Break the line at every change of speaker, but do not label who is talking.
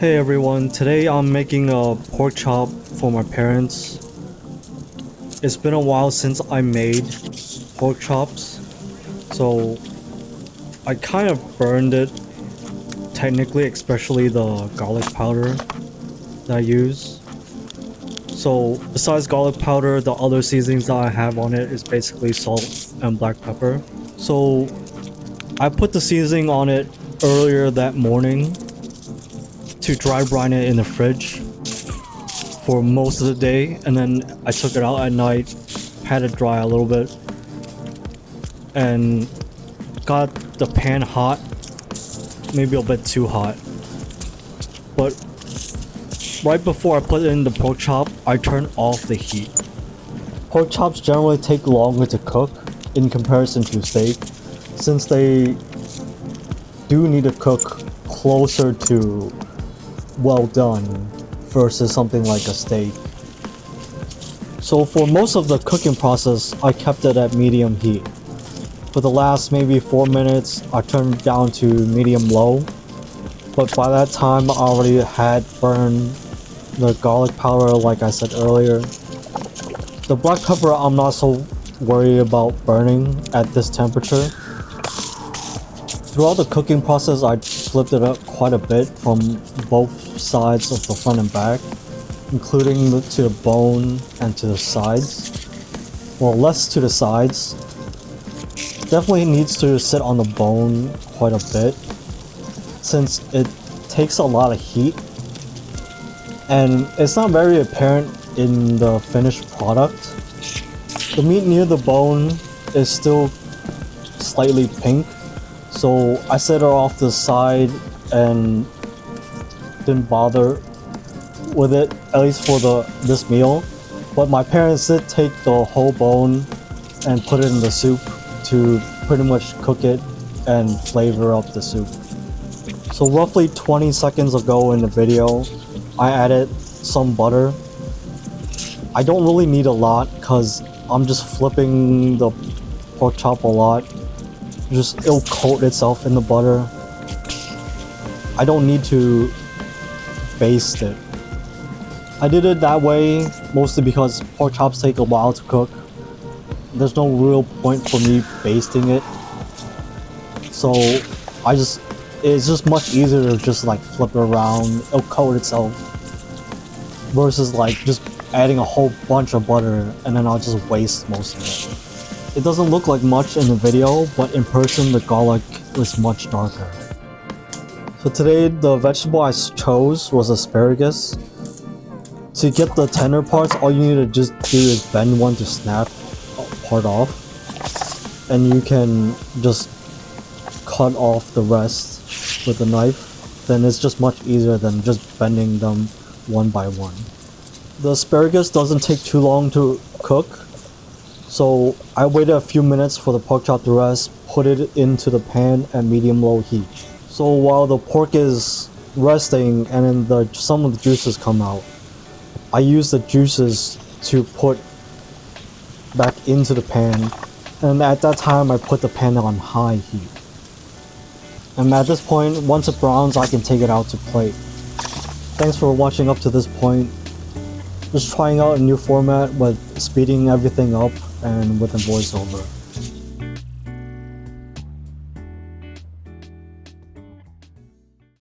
Hey everyone, today I'm making a pork chop for my parents. It's been a while since I made pork chops, so I kind of burned it technically, especially the garlic powder that I use. So besides garlic powder, the other seasonings that I have on it is basically salt and black pepper. So I put the seasoning on it earlier that morning to dry brine it in the fridge for most of the day, and then I took it out at night, had it dry a little bit, and got the pan hot, maybe a bit too hot. But right before I put it in the pork chop, I turned off the heat. Pork chops generally take longer to cook in comparison to steak, since they do need to cook closer to well done versus something like a steak. So for most of the cooking process, I kept it at medium heat. For the last maybe 4 minutes, I turned it down to medium low, but by that time I already had burned the garlic powder like I said earlier. The black pepper I'm not so worried about burning at this temperature. Throughout the cooking process, I flipped it up quite a bit from both sides of the front and back, including to the bone and to the sides. Well, less to the sides. Definitely needs to sit on the bone quite a bit, since it takes a lot of heat, and it's not very apparent in the finished product. The meat near the bone is still slightly pink, so I set her off to the side and didn't bother with it, at least for this meal. But my parents did take the whole bone and put it in the soup to pretty much cook it and flavor up the soup. So roughly 20 seconds ago in the video, I added some butter. I don't really need a lot because I'm just flipping the pork chop a lot. It'll coat itself in the butter. I don't need to baste it. I did it that way mostly because pork chops take a while to cook. There's no real point for me basting it. So it's just much easier to just like flip it around. It'll coat itself. Versus like just adding a whole bunch of butter and then I'll just waste most of it. It doesn't look like much in the video, but in person the garlic is much darker. So today the vegetable I chose was asparagus. To get the tender parts, all you need to just do is bend one to snap part off, and you can just cut off the rest with a knife. Then it's just much easier than just bending them one by one. The asparagus doesn't take too long to cook, so I waited a few minutes for the pork chop to rest, put it into the pan at medium-low heat. So while the pork is resting and then some of the juices come out, I use the juices to put back into the pan, and at that time I put the pan on high heat. And at this point, once it browns, I can take it out to plate. Thanks for watching up to this point. Just trying out a new format with speeding everything up and with a voiceover.